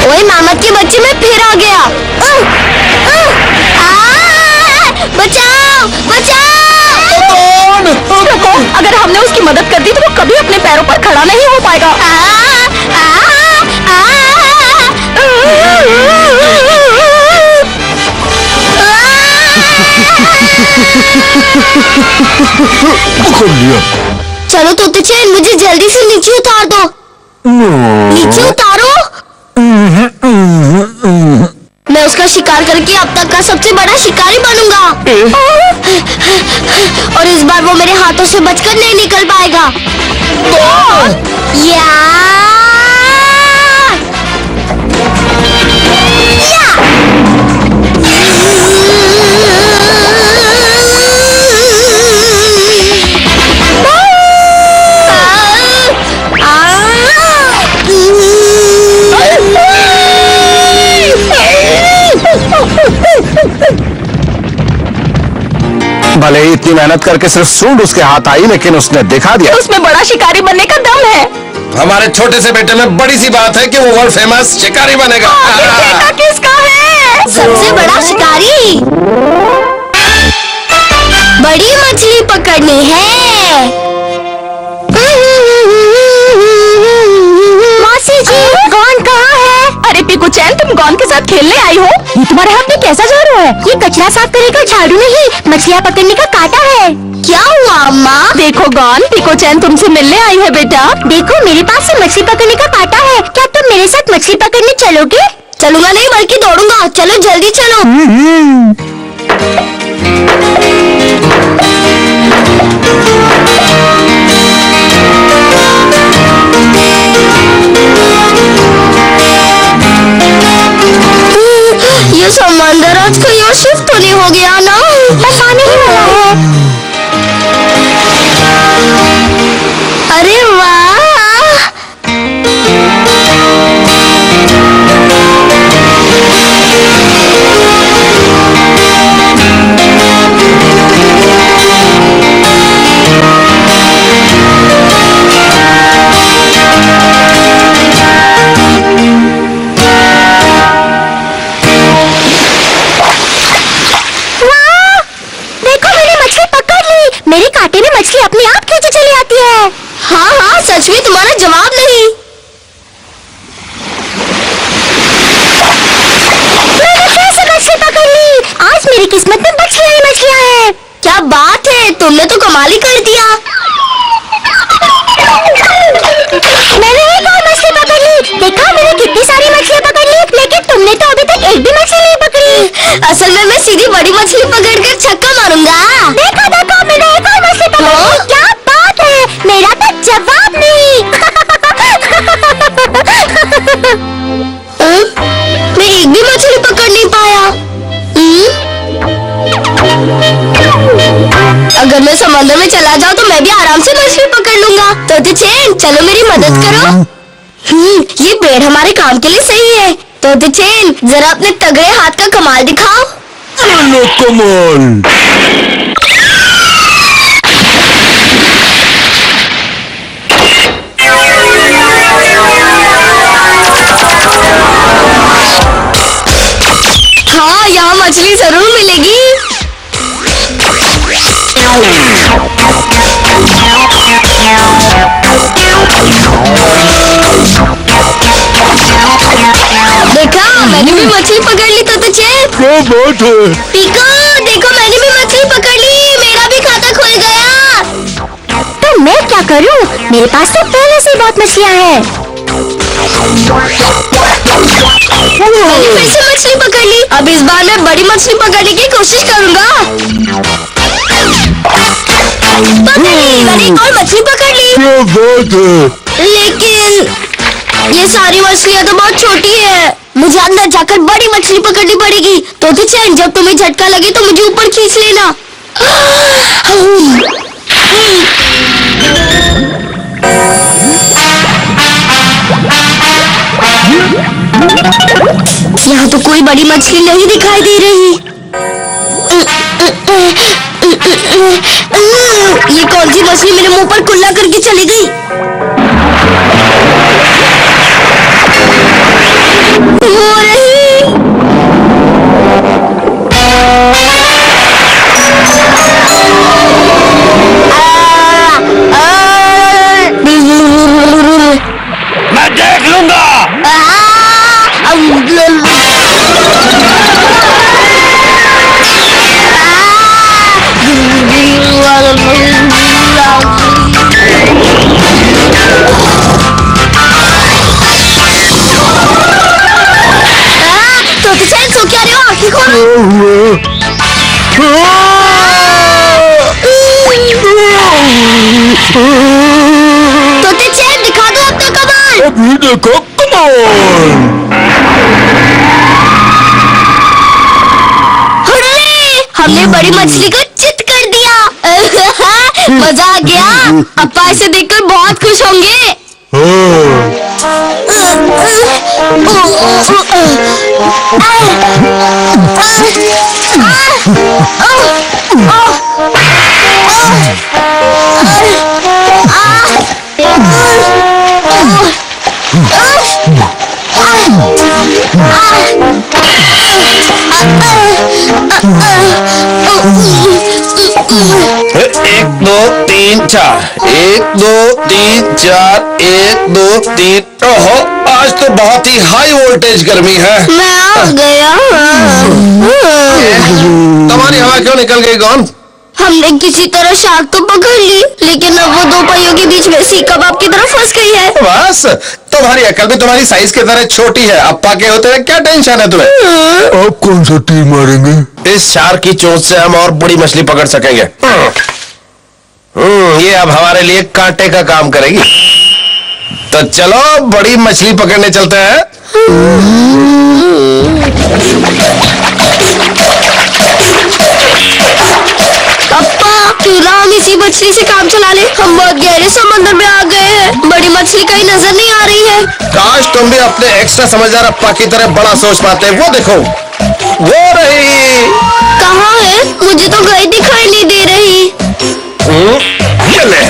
ओए मेहमत के बच्चे में फिर आ गया। बचाओ बचाओ। रुको, अगर हमने उसकी मदद कर दी तो वो कभी अपने पैरों पर खड़ा नहीं हो पाएगा। कर लिया। चलो तोते चैन मुझे जल्दी से नीचे उतार दो। नीचे उतारो। मैं उसका शिकार करके अब तक का सबसे बड़ा शिकारी बनूंगा। और इस बार वो मेरे हाथों से बचकर नहीं निकल पाएगा। या भले ही इतनी मेहनत करके सिर्फ सूंड उसके हाथ आई, लेकिन उसने दिखा दिया उसमें बड़ा शिकारी बनने का दम है। हमारे छोटे से बेटे में बड़ी सी बात है कि वो वर्ल्ड फेमस शिकारी बनेगा। बेटा किसका है? सबसे बड़ा शिकारी। बड़ी मछली पकड़नी है। मासी जी, गौन कहाँ है? अरे पिकू चैन, तुम गौन के साथ खेलने आई हो? ये तुम्हारे हाथ में कैसा झाड़ू है? ये कचरा साफ करने का झाड़ू नहीं, मछलियाँ पकड़ने का कांटा है। क्या हुआ अम्मा? देखो गौन, पिको चैन तुमसे मिलने आई है बेटा। देखो मेरे पास से मछली पकड़ने का कांटा है। क्या तुम मेरे साथ मछली पकड़ने चलोगे? चलूंगा नहीं बल्कि दौड़ूंगा। चलो जल्दी चलो। ये समंदर आज कहीं और शिफ्ट तो नहीं हो गया ना? बस आने ही वाला है। अरे वाह! मेरे कांटे में मछली अपने आप खींची चली आती है। हाँ हाँ, सच में तुम्हारा जवाब नहीं। मैंने फिर से मछली पकड़ ली। आज मेरी किस्मत में मछलियाँ ही मछलियाँ हैं। क्या बात है, तुमने तो कमाल ही कर दिया। मैंने एक और मछली पकड़ ली। देखा मैंने कितनी सारी मछलियाँ पकड़ ली, लेकिन तुमने तो अभी तक एक भी मछली नहीं पकड़ी। असल में मैं सीधी बड़ी मछली पकड़कर छक्का मारूंगा। देखो देखो, मैंने एक और मछली पकड़ ली। क्या बात है, मेरा तो जवाब नहीं। मैं एक भी मछली पकड़ नहीं पाया। अगर मैं समंदर में चला जाऊँ तो मैं भी आराम से मछली पकड़ लूंगा। तो चैन, चलो मेरी मदद करो। ये पेड़ हमारे काम के लिए सही है। तो चैन, जरा अपने तगड़े हाथ का कमाल दिखाओ। चलो कमाल। हाँ, यहाँ मछली जरूर मिलेगी। देखा, मैंने भी मछली पकड़ ली। तो चैन, क्या बात है? पीको, देखो मैंने भी मछली पकड़ ली। मेरा भी खाता खुल गया। तो मैं क्या करूं? मेरे पास तो पहले से बहुत मछलियां हैं। मैंने फिर से मछली पकड़ ली। अब इस बार मैं बड़ी मछली पकड़ने की कोशिश करूंगा। मैंने एक और मछली पकड़ ली। क्या बात है? लेकिन ये सारी मछलियाँ तो बहुत छोटी है। मुझे अंदर जाकर बड़ी मछली पकड़नी पड़ेगी। तो चैन, जब तुम्हें झटका लगे तो मुझे ऊपर खींच लेना। यहाँ तो कोई बड़ी मछली नहीं दिखाई दे रही। ये कौन सी मछली मेरे मुंह पर कुल्ला करके चली गई? हो रही। मैं देख लूंगा। तो चैन, सो क्या रहे हो? आंखें खोलो। तो चैन, दिखा दो अपना कमाल। अभी देखो कमाल। हुर्रे! हमने बड़ी मछली को चित कर दिया। मजा आ गया। अप्पा इसे देखकर बहुत खुश होंगे। एक दो तीन चार, एक दो तीन चार, एक दो तीन। ओहो, आज तो बहुत ही हाई वोल्टेज गर्मी है। मैं आ गया। तुम्हारी हवा क्यों निकल गई गौन? हमने किसी तरह शार्क तो पकड़ ली, लेकिन अब वो दो पहियों के बीच में सीख कबाब की तरफ फंस गई है। बस तुम्हारी अकल भी तुम्हारी साइज की तरह छोटी है। अप्पा के होते हैं क्या टेंशन है तुम्हें? आप कौन सा तीर मारेंगे? इस शार्क की चोंच से हम और बड़ी मछली पकड़ सकेंगे। ये अब हमारे लिए कांटे का काम करेगी। तो चलो बड़ी मछली पकड़ने चलते हैं। अप्पा, क्यों ना हम इसी मछली से काम चला ले? हम बहुत गहरे समंदर में आ गए हैं। बड़ी मछली कहीं नजर नहीं आ रही है। काश तुम भी अपने एक्स्ट्रा समझदार अप्पा की तरह बड़ा सोच पाते। वो देखो, वो रही। कहाँ है? मुझे तो कहीं दिखाई नहीं दे रही। चले।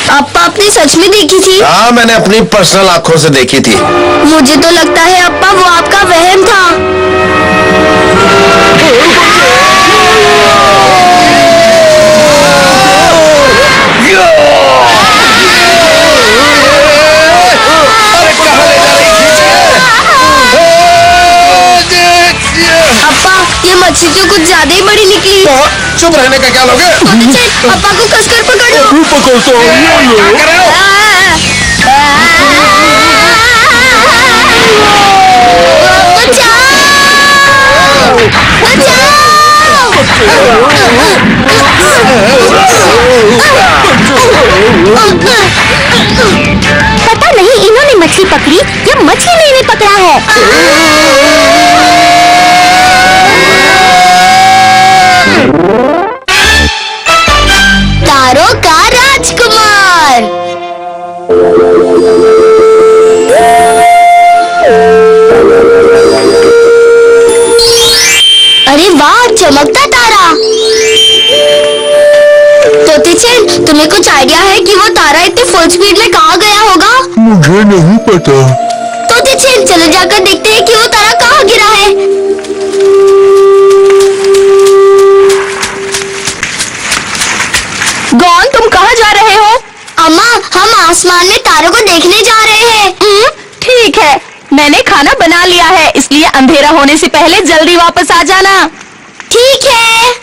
अप्पा, आपने सच में देखी थी? हाँ, मैंने अपनी पर्सनल आंखों से देखी थी। मुझे तो लगता है अप्पा वो आपका वहम था। अप्पा, ये मछली तो कुछ ज्यादा ही बड़ी निकली। चुप रहने का क्या लोगे? अप्पा को कसकर पकड़ लो। पकड़ता पता नहीं इन्होंने मछली पकड़ी या मछली ने पकड़ा है। तारों का राजकुमार। अरे वाह, चमकता तारा। तोते चैन, तुम्हें कुछ आइडिया है कि वो तारा इतने फुल स्पीड में कहाँ गया होगा? मुझे नहीं पता। तोते चैन, चलो जाकर देखते हैं कि वो तारा कहाँ गिरा है। गौन, तुम कहाँ जा रहे हो? अम्मा, हम आसमान में तारों को देखने जा रहे हैं। ठीक है, मैंने खाना बना लिया है, इसलिए अंधेरा होने से पहले जल्दी वापस आ जाना। ठीक है।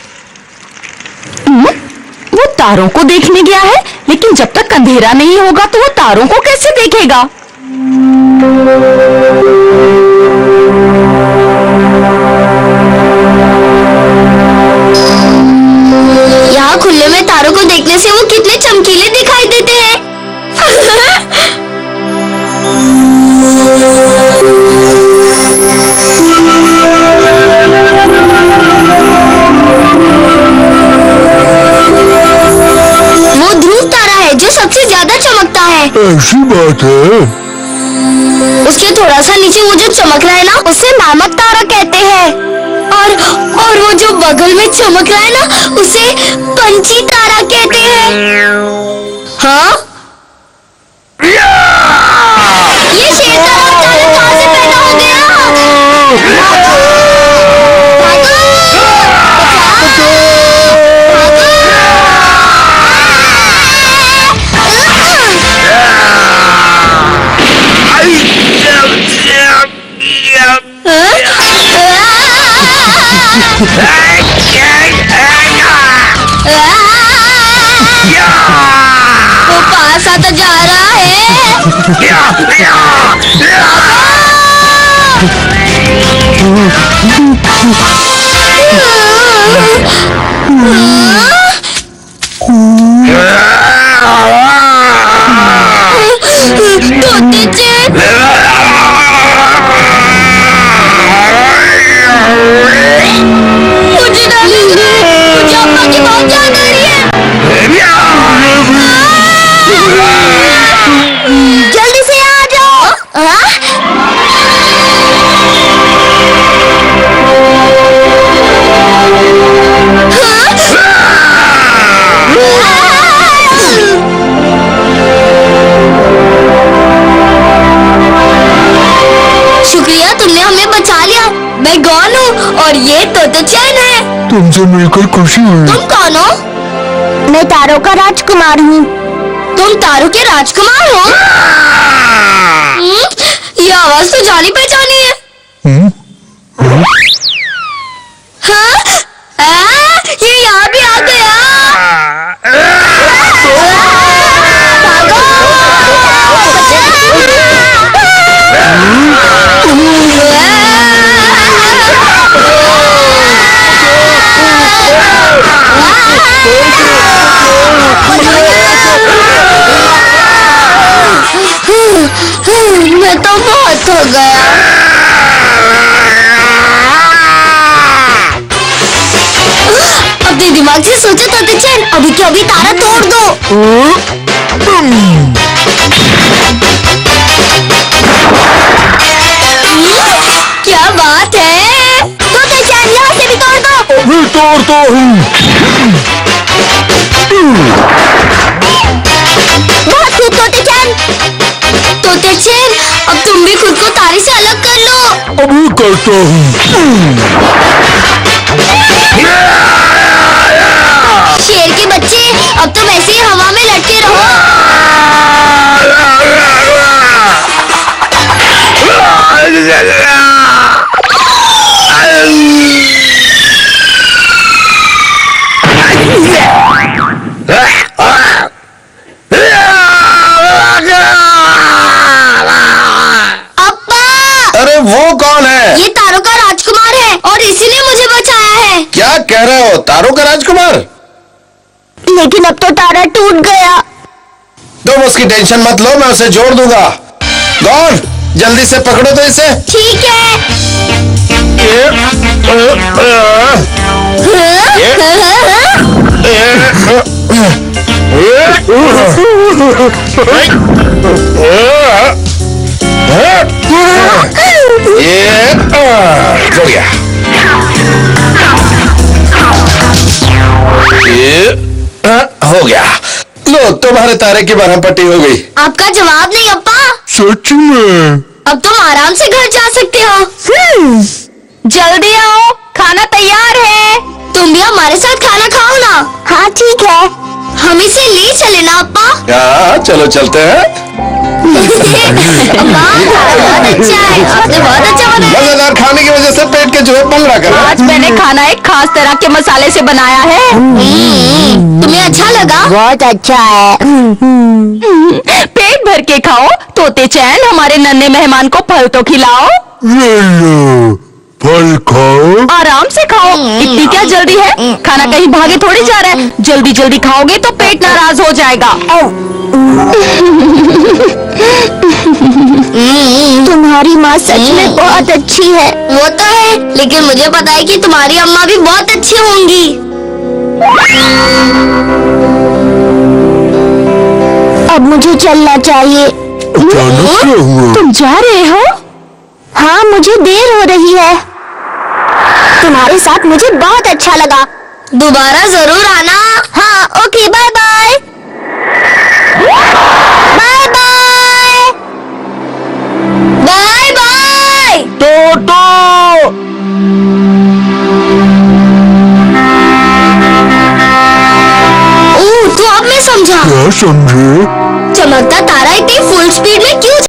वो तारों को देखने गया है, लेकिन जब तक अंधेरा नहीं होगा तो वो तारों को कैसे देखेगा? यहाँ खुले में तारों को देखने से वो कितने चमकीले दिखाई देते हैं। वो ध्रुव तारा है जो सबसे ज्यादा चमकता है। ऐसी बात है। उसके थोड़ा सा नीचे वो जो चमक रहा है ना, उसे नामक तारा कहते हैं। और वो जो बगल में चमक रहा है ना, उसे पंछी तारा कहते हैं। हाँ? ये शेर तारा अचानक कहाँ से पैदा हो गया? वो पास आता जा रहा है। तोते चैन, मुझे डर लग रहा है। मुझे अम्मा की बहुत याद आ रही है। जल्दी से आ जाओ। मैं गौन हूँ और ये तोते चैन है। तुमसे मिलकर खुशी हुई। तुम कौन हो? मैं तारों का राजकुमार हूँ। तुम तारों के राजकुमार हो? ये आवाज तो जानी पहचानी है। हाँ? ये यहाँ भी आ गया। मैं तो बहुत थक गया। अपने दिमाग से सोचो तोते चैन, अभी के अभी तारा तोड़ दो। क्या बात है? तोते चैन यहाँ से भी तोड़ दो। अभी तोड़ता हूँ। बहुत खूब तोते चैन। तोते चैन, अब तुम भी खुद को तारे से अलग कर लो। अभी करता हूँ। शेर के बच्चे, अब तुम ऐसे ही हवा में लटके रहो। अरे वो कौन है? ये तारों का राजकुमार है और इसी ने मुझे बचाया है। क्या कह रहे हो? तारों का राजकुमार? लेकिन अब तो तारा टूट गया। तुम उसकी टेंशन मत लो, मैं उसे जोड़ दूंगा। गौर, जल्दी से पकड़ो तो इसे। ठीक है। ये हो गया। ये हो गया। लो, तुम्हारे तारे की बरहमपट्टी हो गई। आपका जवाब नहीं अप्पा। सच में? अब तुम आराम से घर जा सकते हो। जल्दी आओ, खाना तैयार है। तुम भी हमारे साथ खाना खाओ ना। हाँ ठीक है, हम इसे ले चले ना अप्पा। हाँ, चलो चलते हैं। अप्पा, बहुत अच्छा है, आपने बहुत अच्छा बनाया। मजेदार खाने की वजह से पेट के चूहे पंगड़ा कर रहे हैं। आज मैंने खाना एक खास तरह के मसाले से बनाया है। तुम्हें अच्छा लगा? बहुत अच्छा है। पेट भर के खाओ। तोते चैन, हमारे नन्हे मेहमान को फल तो खिलाओ। ले लो, फल खाओ। आराम से खाओ, इतनी क्या जल्दी है? खाना कहीं भागे थोड़ी जा रहा है। जल्दी जल्दी खाओगे तो पेट नाराज हो जाएगा। तुम्हारी माँ सच में बहुत अच्छी है। वो तो है, लेकिन मुझे पता है कि तुम्हारी अम्मा भी बहुत अच्छी होंगी। अब मुझे चलना चाहिए। अचानक क्या हुआ? तुम जा रहे हो? हाँ, मुझे देर हो रही है। तुम्हारे साथ मुझे बहुत अच्छा लगा। दोबारा जरूर आना। हाँ, okay, bye bye. Bye bye. Bye bye. टोटो! ओह, तो अब मैं समझा। क्या समझे? चमकता तारा इतनी फुल स्पीड में क्यों